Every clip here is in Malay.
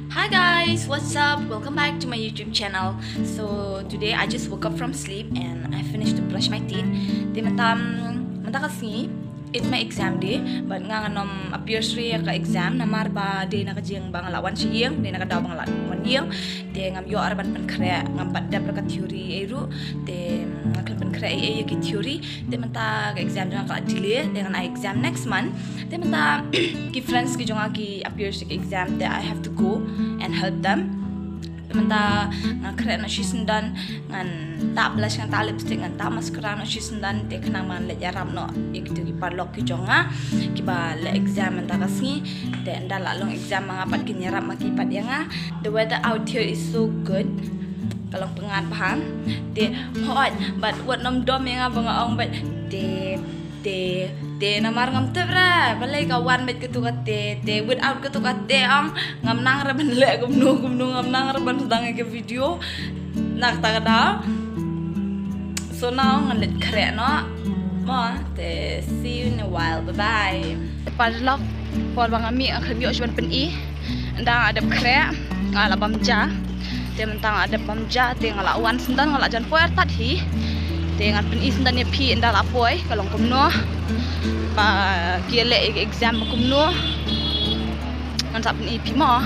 Hi guys, what's up? Welcome back to my YouTube channel. So today I just woke up from sleep and I finished to brush my teeth. Di mata kasi it's my exam day, but nga nom appears re ka exam namar ba day na kajing bang lawan siyang, day na kadaw bang lawan yang, de ngam yo arban pan kre ngam padda ka theory eru, de ngakal pan kre e ki theory, de mata ka exam jang ka delay dengan exam next month. De mata ki friends ki jonga ki appears ki exam that I have to go and help them. Menta ngakre na shisendan ngan tak blush ngan tak lipstick ngan tak mascara na shisendan tek nang man le jaram no iktu ki parlok ki jonga ki ba le exam menta kasi de nda la long exam mangapat ki nyarap makipat yanga. The weather out here is so good. Kalau pengat paham de hot but what nom dom yang abang ong but de namar ngam tebra balai kawan bet ketukat de without ketukat de ang ngam nang reban le gumnu ngam nang reban sedang ke video nak takada. So now ngalit kare no mo de see you in a while, bye bye. Padlock for bang ami akhir yo cuman pen I ndang ada kare ngala bamja de mentang ada bamja de ngala wan sendan ngala jan poer tat hi dengan penis dan pi ndal apoy kalau kumno pa kiele exam kumno kan sa peni pi mo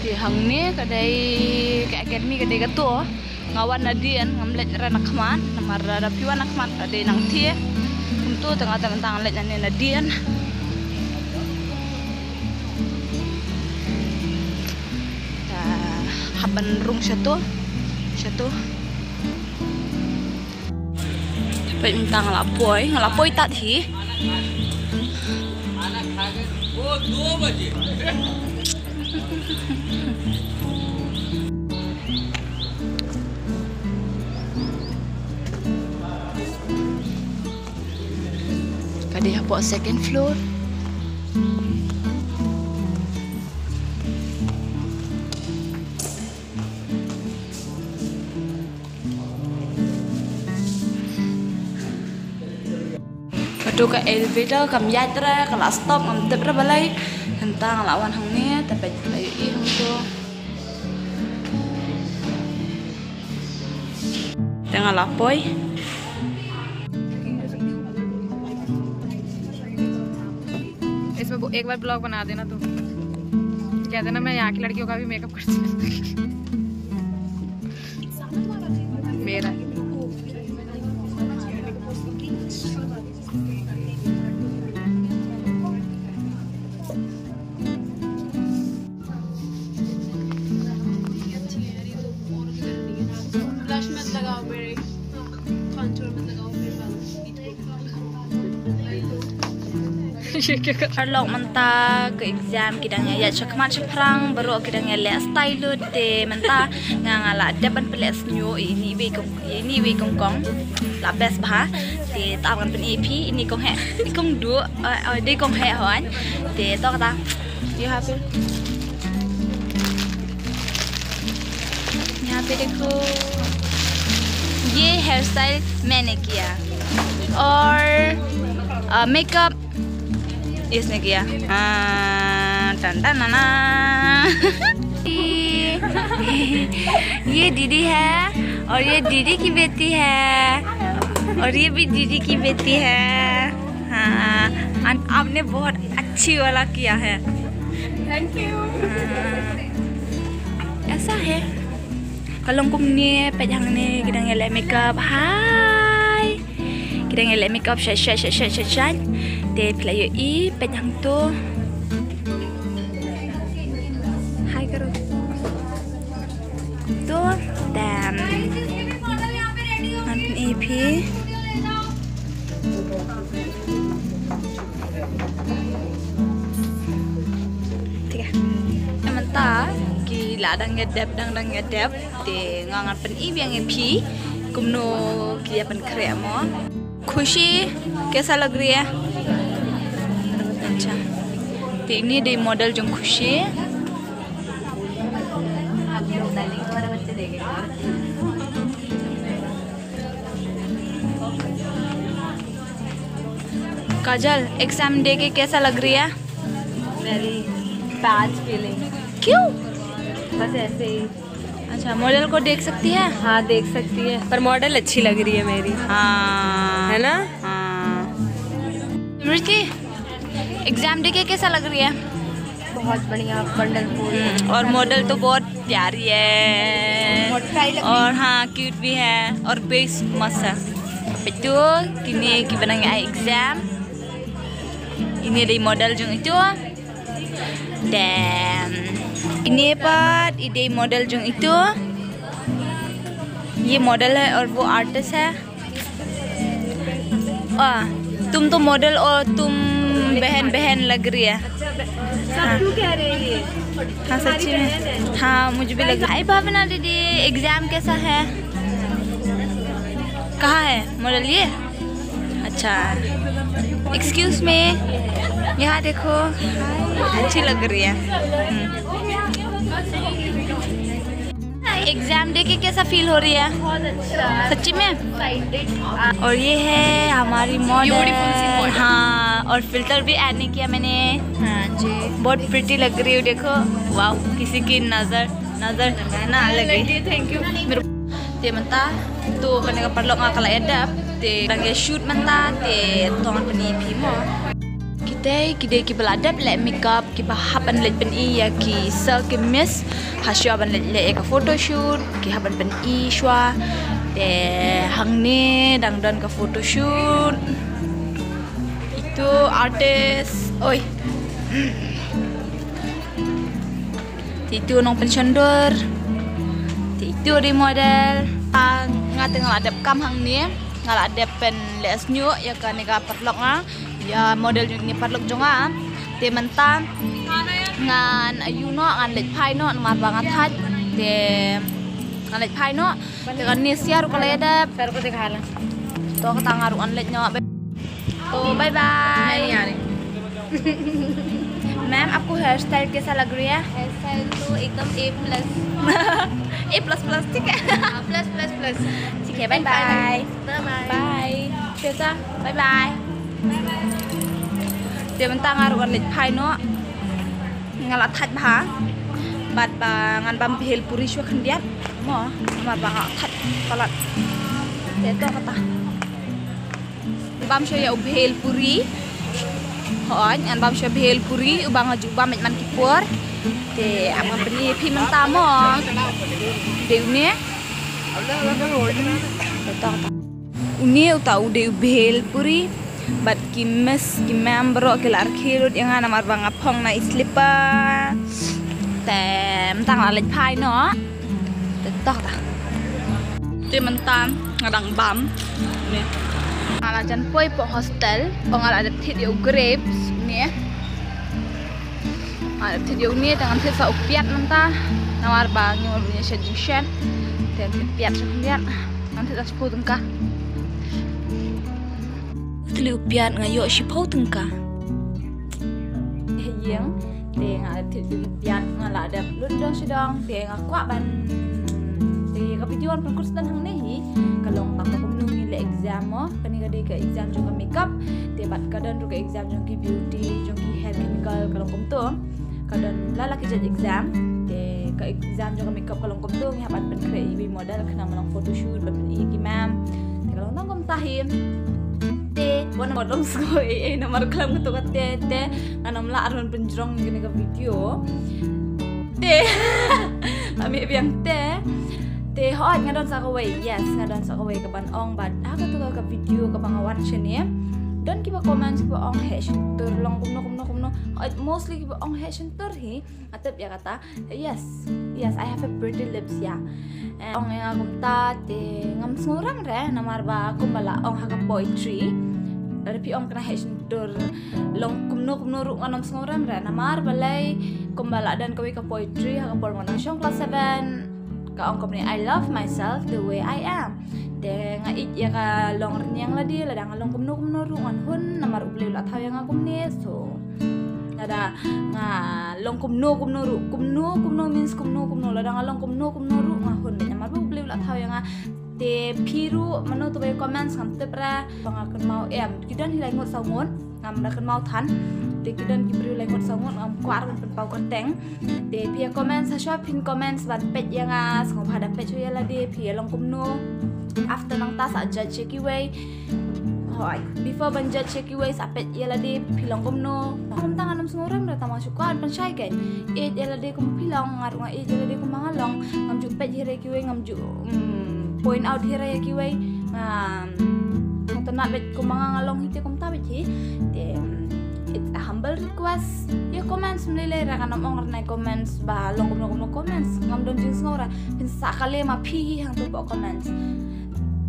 di hang ni kadai ke academy kadai gato ngawan nadian ngamlet ranak khman namar ra piwan nakman kadai nang thi kumtu tengah-tengah tang let nadian haban rung satu tapi minta ngelapoy tak hi oh 2 baje kadi hapok second floor. Itu ke elevator kam yatra kalau stop ngam tebra balai tentang lawan hang ni tapi layu I hang tu tengah lapoi इसमें एक बार ब्लॉग बना देना तो कह देना मैं यहाँ की लड़कियों का भी मेकअप करती हूँ मेरा Arlok menta ke exam kidangnya ya cakmat ceprang baru kidangnya le style de menta ngala depan peles new ini we kong la best bah de tawan pen EP ini kong he kong du de kong he hoan de to kata you happy देखो ये hair style मैंने किया और मेकअप इसने किया ton ton ना ये दीदी है और ये दीदी की बेटी है और ये भी दीदी की बेटी है। हाँ आपने बहुत अच्छी वाला किया है, थैंक यू। ऐसा है kalau kumni pejang ni kita ngelak makeup. Hai kita ngelak makeup shat de playo I pejang tu. Hai karo tu dan nanti EP tiga mentah ladang ngedep de ngangan pen I yang EP kumno kia pen kre mo खुशी कैसा लग रही है? अच्छा देखनी दे मॉडल जो खुशी काजल एग्जाम दे के कैसा लग रही है? Very bad feeling. क्यों? बस ऐसे ही। अच्छा, मॉडल को देख सकती है? हाँ देख सकती है, पर मॉडल अच्छी लग रही है मेरी। हाँ, है ना? हाँ। स्मृति, एग्जाम दे के कैसा लग रही है? बहुत बढ़िया, वंडरफुल। और मॉडल तो बहुत प्यारी है और हाँ क्यूट भी है और बेस मस्त है. Betul, kini kita nang exam. Ini dari model jung itu. Dan ini part ide model jung itu. ये मॉडल है और वो आर्टिस्ट है. तुम तो मॉडल और तुम बहन लग रही है. सब क्यों कह रहे हैं ये? हाँ सच्ची में. हाँ मुझे भी लग रहा है. भावना दीदी एग्जाम कैसा है? कहाँ है मॉडल ये? अच्छा, एक्सक्यूज मी, यहाँ देखो, अच्छी लग रही है. एग्जाम दे के कैसा फील हो रही है? बहुत अच्छा, सच्ची में. और ये है हमारी मॉडल. हाँ, और फिल्टर भी ऐड नहीं किया मैंने. हाँ जी, बहुत प्रिटी लग रही है. देखो, वाह, किसी की नजर ना लगे. Thank you. Te mentah tu kena perlu ngakal edap te range shoot mentah te tong pani pimo kita ki beladap le makeup ki bahaban le pen I ya ki sel ki miss hasya ban le ka photo shoot ki haban pen I shwa te hangne dang dan ka photo shoot itu artist oi itu nong pensiondur itu di model ngate ngaladap kam hang ni ngaladap pen les nyu ya kan ga perlok nga ya model ni perlok jonga te mentan ngan ayuno ngan lek phai no mar bangat hat te ngan lek phai no te kan ni siar ko ledap sir को दिखा ला. to ka tangaru an lek nyo तो bye bye. Ma'am आपको hair style कैसा लग रही है? Hair style तो एकदम A+. A++ ठीक है. प्लस ठीक है, बाय बाय. बाय. कैसा? Bye bye. Dia mentang ngarukan lek phai no ngalat that bha bat ba ngan bam bhel puri shwa khandiat mo mar ba that kalat te to kata bam shwa ya bhel puri hoi ngan bam shwa bhel puri ubang aju bam man kipur te am beli phi menta mo de ne to kata uni utau de bhel puri bat kimes kimam bro kelar khirut yang ana mar bang apong na islipa tem tang la lek phai no te tok ta te mentam ngadang bam ni ala jan poi po hostel ong ala det thit yo grapes ni ala thit yo ni tangan thit sa upiat menta namar bang yo punya suggestion tem piat sekian nanti tak sepuluh tengkah liupiat ngayo sipau tengka yang te nga liupiat ngala ada lundong sedang te nga kwa ban te kapituan perkurs dan hang nehi kalong tak kumnung ile exam mo kani ka ke exam jong makeup te bat kadan ru ke exam jong ki beauty jong ki hair chemical kalong kumto kadan lalaki jad exam te ka exam jong makeup kalong kumto nya bat ben kre ibi model kana malong photoshoot bat ben ki ma'am te kalong nang kum tahim te wana modong sko nomor kelam ketu te anam la aron penjrong gini ke video te kami biang te hot ngadon sa kawai yes ngadon sa kawai ke ban ong bat aku tu ke video ke bangawan chene dan kiba comment kiba ong hashtag tur long kumno mostly kiba ong hashtag tur hi atep ya kata yes I have a pretty lips ya ong yang aku ta te ngam ngurang re namar ba kumbala ong haka poetry dari pi ong kena hashtag tur long kumno ru nganom ngurang re namar balai kumbala dan kawi ka poetry haka por ngonang syong class 7 ka ong company I love myself the way I am te nga ik ya ka long renyang ladi ladang long kumno ru ngon hun namar uble la thaw yang akum ne so ada nga long kumno ru kumno means kumno ladang long kumno ru nga hun namar uble la thaw yang te phiru mano to comments kam te pra bang akun mau em kidan hilai ngot saumon ngam da kan mau than te kidan gibri lai kot sangot ngam kwar ban pau koteng te pia comments sa shop pin comments ban pet yang as ngom hada pet yo yala de pia long kumno after nang tas a judge checky way hoy before ban judge checky way sa pet yala de pilong kumno kom tangan nam sungurang na tama syukan pan syai kan yala de kum pilong ngarung yala de kum mangalong ngam ju pet hire ki way ngam ju point out hire ki way nak bet kum mangalong hite kum tabet hi it's a humble request ya comments mlele ra kanam ong na comments ba long kum comments ngam don jing ngora pin sakale ma phi hang tu bo comments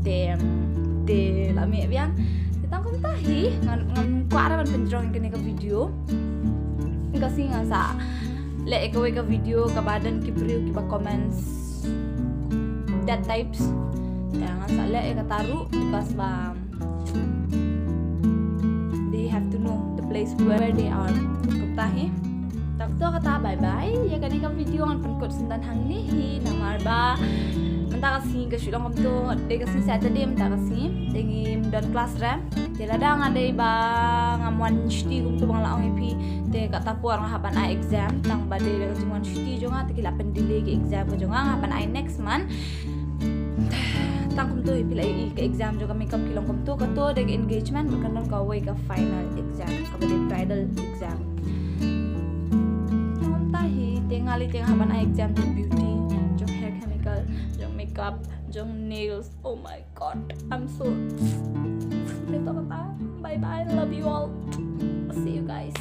de la me biang tang kum tahi ngam kwara ban penjong kene ka video kasi nga sa le ikaw ka video ka badan ki priu ki ba comments that types ya nga sa le ka taru because ba they have to know the place where they are kutahi tak to kata bye bye ya kani ka video ang pankot sundan hang ni hi namar ba menta kasi ga shulong kam to de kasi Saturday menta kasi dengi don class ram tela da nga dei ba ngamwan shti kum to bang laong epi te kata puar nga hapan ai exam tang ba de ga jingwan shti jo nga te kilapan delay ke exam jo nga hapan ai next month tang kum to pilai ke exam jo kami kap kilong kum to kato deg engagement bukan ka way ka final exam ka ba bridal exam tom tahi tingali ting haban ai exam jong beauty jong hair chemical jong makeup jong nails oh my god I'm so dito kata bye bye love you all see you guys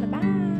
bye bye